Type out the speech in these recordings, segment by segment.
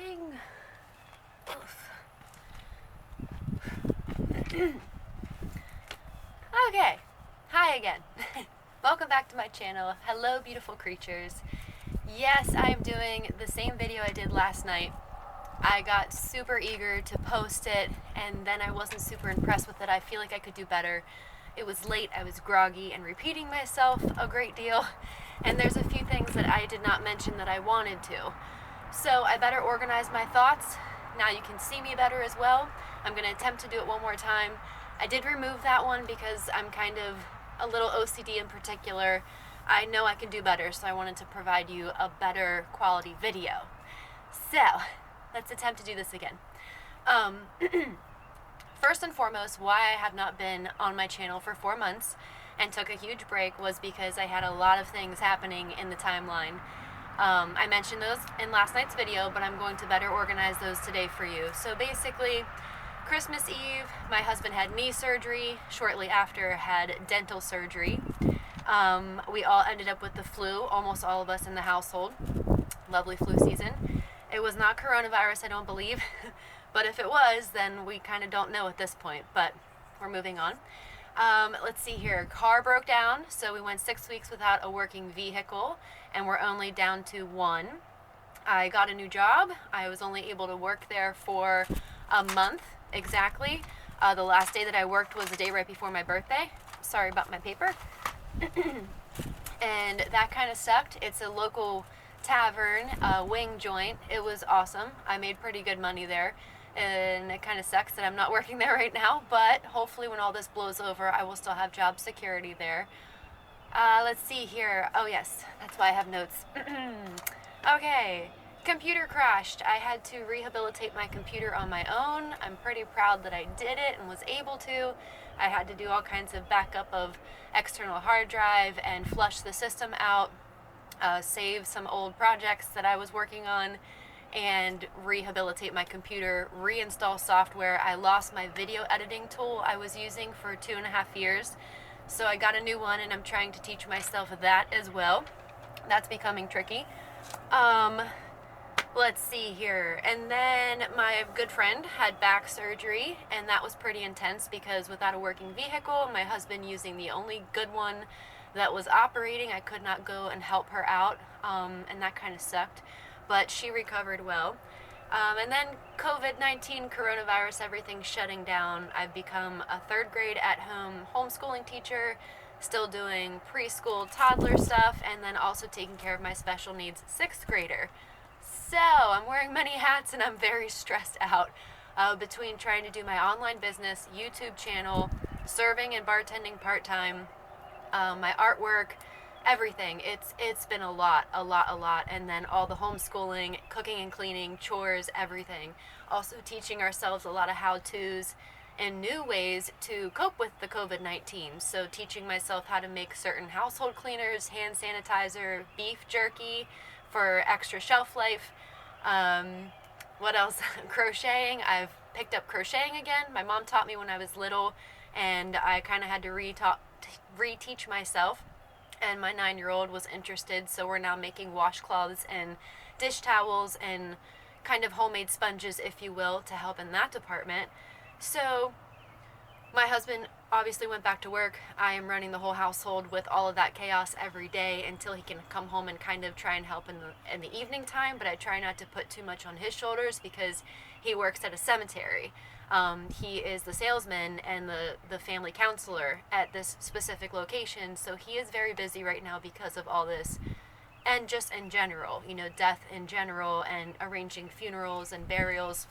recording. Okay, hi again. Welcome back to my channel. Hello, beautiful creatures. Yes, I am doing the same video I did last night. I got super eager to post it, and then I wasn't super impressed with it. I feel like I could do better. It was late, I was groggy and repeating myself a great deal, and there's a few things that I did not mention that I wanted to. So I better organize my thoughts. Now you can see me better as well. I'm going to attempt to do it one more time. I did remove that one because I'm kind of a little OCD in particular. I know I can do better, so I wanted to provide you a better quality video. So let's attempt to do this again. First and foremost, why I have not been on my channel for 4 months and took a huge break was because I had a lot of things happening in the timeline. I mentioned those in last night's video, but I'm going to better organize those today for you. So basically, Christmas Eve, my husband had knee surgery. Shortly after, had dental surgery. We all ended up with the flu, almost all of us in the household. Lovely flu season. It was not coronavirus, I don't believe. But if it was, then we kind of don't know at this point. But we're moving on. Let's see here. Car broke down, so we went 6 weeks without a working vehicle, and we're only down to 1. I got a new job. I was only able to work there for a month exactly. The last day that I worked was the day right before my birthday. Sorry about my paper. And that kind of sucked. It's a local tavern, wing joint. It was awesome. I made pretty good money there. And it kind of sucks that I'm not working there right now, but hopefully when all this blows over, I will still have job security there. Let's see here. Oh yes, that's why I have notes. Okay, computer crashed. I had to rehabilitate my computer on my own. I'm pretty proud that I did it and was able to. I had to do all kinds of backup of external hard drive and flush the system out, save some old projects that I was working on, and rehabilitate my computer, reinstall software. I lost my video editing tool I was using for 2.5 years. So I got a new one and I'm trying to teach myself that as well. That's becoming tricky. Let's see here. And then my good friend had back surgery, and that was pretty intense because without a working vehicle, my husband using the only good one that was operating, I could not go and help her out, and that kind of sucked. But she recovered well. And then COVID-19, coronavirus, everything shutting down. I've become a 3rd grade at-home homeschooling teacher, still doing preschool toddler stuff, and then also taking care of my special needs 6th grader. So I'm wearing many hats and I'm very stressed out between trying to do my online business, YouTube channel, serving and bartending part-time, my artwork, everything. It's been a lot, and then all the homeschooling, cooking and cleaning, chores, everything. Also teaching ourselves a lot of how-tos and new ways to cope with the COVID-19. So teaching myself how to make certain household cleaners, hand sanitizer, beef jerky for extra shelf life. What else? Crocheting. I've picked up crocheting again. My mom taught me when I was little, and I kind of had to reteach myself. And my 9-year-old was interested, so we're now making washcloths and dish towels and kind of homemade sponges, if you will, to help in that department. So my husband obviously went back to work. I am running the whole household with all of that chaos every day until he can come home and kind of try and help in the evening time, but I try not to put too much on his shoulders because he works at a cemetery. He is the salesman and the family counselor at this specific location, so he is very busy right now because of all this, and just in general, death in general, and arranging funerals and burials.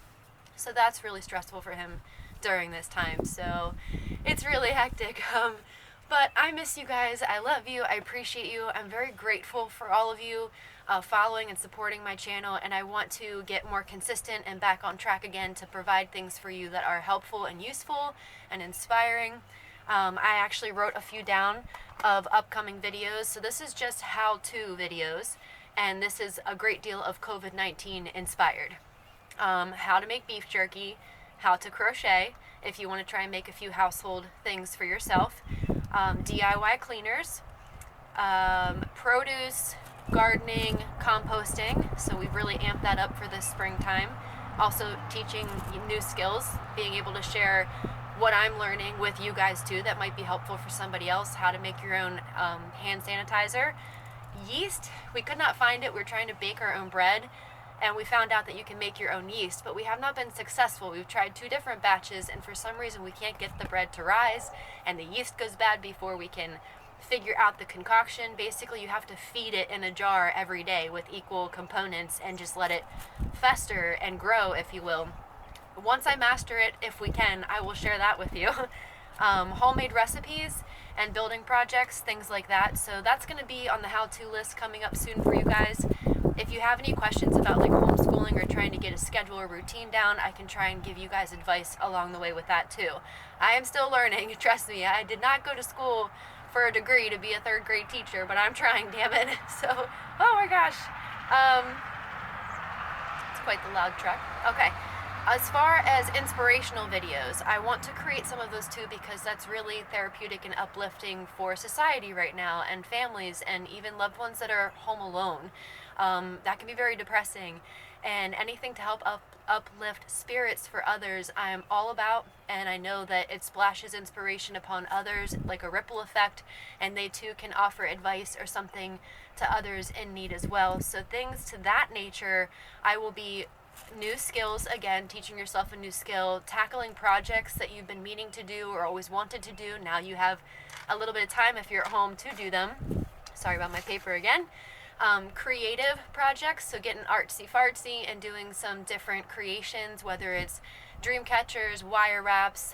So that's really stressful for him during this time, so it's really hectic. But I miss you guys. I love you. I appreciate you. I'm very grateful for all of you following and supporting my channel, and I want to get more consistent and back on track again to provide things for you that are helpful and useful and inspiring. I actually wrote a few down of upcoming videos, so this is just how-to videos, and this is a great deal of COVID-19 inspired. How to make beef jerky, how to crochet if you want to try and make a few household things for yourself, DIY cleaners, produce, gardening, composting. So we've really amped that up for this springtime. Also teaching new skills, being able to share what I'm learning with you guys too that might be helpful for somebody else, how to make your own hand sanitizer. Yeast, we could not find it. We were trying to bake our own bread and we found out that you can make your own yeast, but we have not been successful. We've tried 2 different batches and for some reason we can't get the bread to rise and the yeast goes bad before we can figure out the concoction. Basically, you have to feed it in a jar every day with equal components and just let it fester and grow, if you will. Once I master it, if we can, I will share that with you. Homemade recipes and building projects, things like that. So that's going to be on the how-to list coming up soon for you guys. If you have any questions about like homeschooling or trying to get a schedule or routine down, I can try and give you guys advice along the way with that too. I am still learning, trust me. I did not go to school for a degree to be a 3rd grade teacher, but I'm trying, damn it. So, oh my gosh. It's quite the loud truck. Okay. As far as inspirational videos, I want to create some of those too because that's really therapeutic and uplifting for society right now and families and even loved ones that are home alone. That can be very depressing, and anything to help uplift spirits for others I'm all about, and I know that it splashes inspiration upon others like a ripple effect, and they too can offer advice or something to others in need as well. So things to that nature, I will be new skills, again, teaching yourself a new skill, tackling projects that you've been meaning to do or always wanted to do. Now you have a little bit of time if you're at home to do them. Sorry about my paper again. Creative projects, so getting artsy-fartsy and doing some different creations, whether it's dream catchers, wire wraps,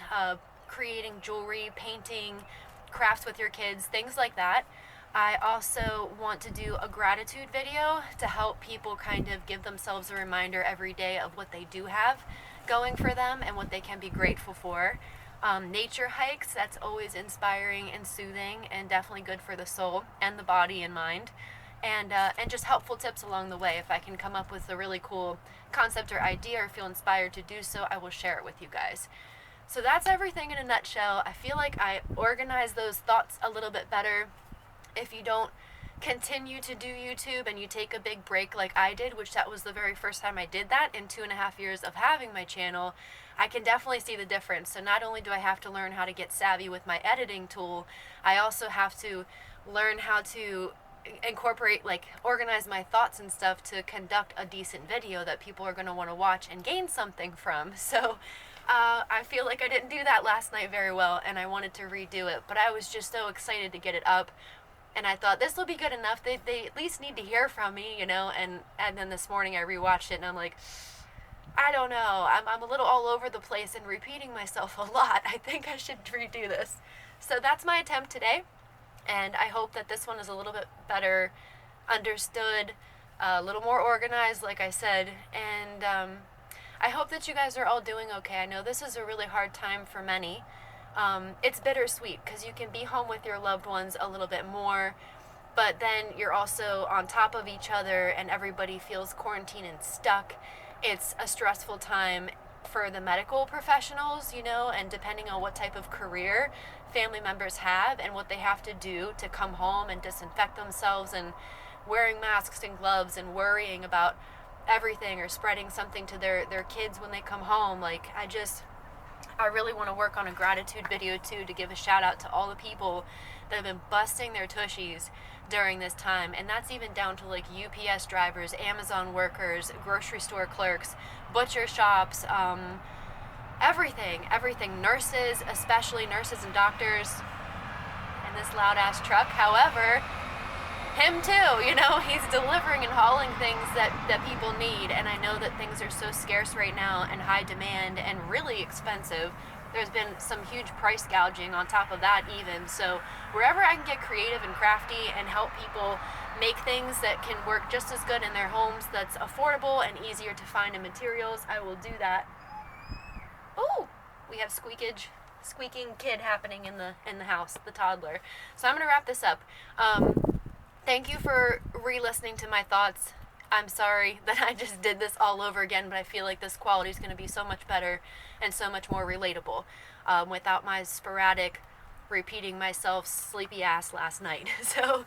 creating jewelry, painting, crafts with your kids, things like that. I also want to do a gratitude video to help people kind of give themselves a reminder every day of what they do have going for them and what they can be grateful for. Nature hikes, that's always inspiring and soothing and definitely good for the soul and the body and mind. And just helpful tips along the way. If I can come up with a really cool concept or idea or feel inspired to do so, I will share it with you guys. So that's everything in a nutshell. I feel like I organize those thoughts a little bit better. If you don't continue to do YouTube and you take a big break like I did, which that was the very first time I did that in 2.5 years of having my channel, I can definitely see the difference. So not only do I have to learn how to get savvy with my editing tool, I also have to learn how to incorporate, like, organize my thoughts and stuff to conduct a decent video that people are going to want to watch and gain something from. So I feel like I didn't do that last night very well and I wanted to redo it, but I was just so excited to get it up. And I thought, this will be good enough. They at least need to hear from me, you know. And then this morning I rewatched it and I'm like, I don't know. I'm a little all over the place and repeating myself a lot. I think I should redo this. So that's my attempt today. And I hope that this one is a little bit better understood, a little more organized, like I said. And I hope that you guys are all doing okay. I know this is a really hard time for many. It's bittersweet because you can be home with your loved ones a little bit more, but then you're also on top of each other and everybody feels quarantined and stuck. It's a stressful time for the medical professionals, you know, and depending on what type of career family members have and what they have to do to come home and disinfect themselves and wearing masks and gloves and worrying about everything or spreading something to their kids when they come home. Like, I really want to work on a gratitude video too, to give a shout out to all the people that have been busting their tushies during this time. And that's even down to like UPS drivers, Amazon workers, grocery store clerks, butcher shops, everything, nurses, especially nurses and doctors, and this loud ass truck. However, him too, you know, he's delivering and hauling things that people need, and I know that things are so scarce right now and high demand and really expensive. There's been some huge price gouging on top of that even, so wherever I can get creative and crafty and help people make things that can work just as good in their homes, that's affordable and easier to find in materials, I will do that. Oh, we have squeaking kid happening in the house, the toddler. So I'm going to wrap this up. Thank you for re-listening to my thoughts. I'm sorry that I just did this all over again, but I feel like this quality is going to be so much better and so much more relatable without my sporadic repeating myself sleepy ass last night. So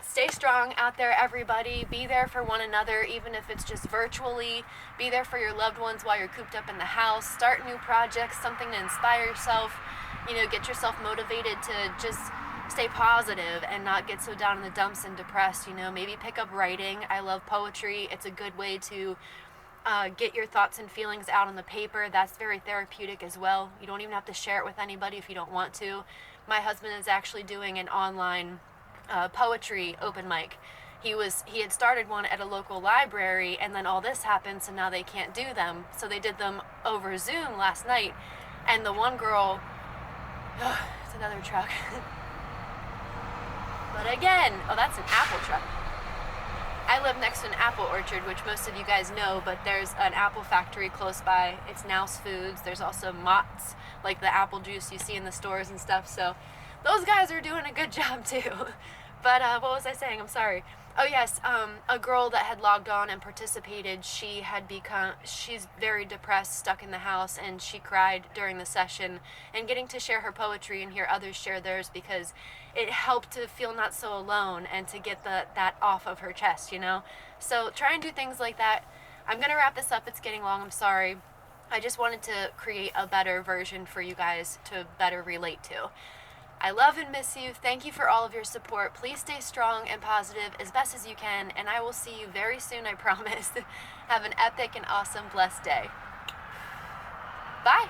stay strong out there, everybody. Be there for one another, even if it's just virtually. Be there for your loved ones while you're cooped up in the house. Start new projects, something to inspire yourself. You know, get yourself motivated to just stay positive and not get so down in the dumps and depressed. You know, maybe pick up writing. I love poetry. It's a good way to get your thoughts and feelings out on the paper. That's very therapeutic as well. You don't even have to share it with anybody if you don't want to. My husband is actually doing an online poetry open mic. He had started one at a local library, and then all this happened, so now they can't do them. So they did them over Zoom last night, and the one girl, it's another truck. But again, oh, that's an apple truck. I live next to an apple orchard, which most of you guys know, but there's an apple factory close by. It's Nouse Foods. There's also Mott's, like the apple juice you see in the stores and stuff. So those guys are doing a good job too. But what was I saying? I'm sorry. Oh yes, a girl that had logged on and participated, she's very depressed, stuck in the house, and she cried during the session, and getting to share her poetry and hear others share theirs, because it helped to feel not so alone and to get that off of her chest, you know? So try and do things like that. I'm going to wrap this up. It's getting long. I'm sorry. I just wanted to create a better version for you guys to better relate to. I love and miss you. Thank you for all of your support. Please stay strong and positive as best as you can, and I will see you very soon, I promise. Have an epic and awesome, blessed day. Bye.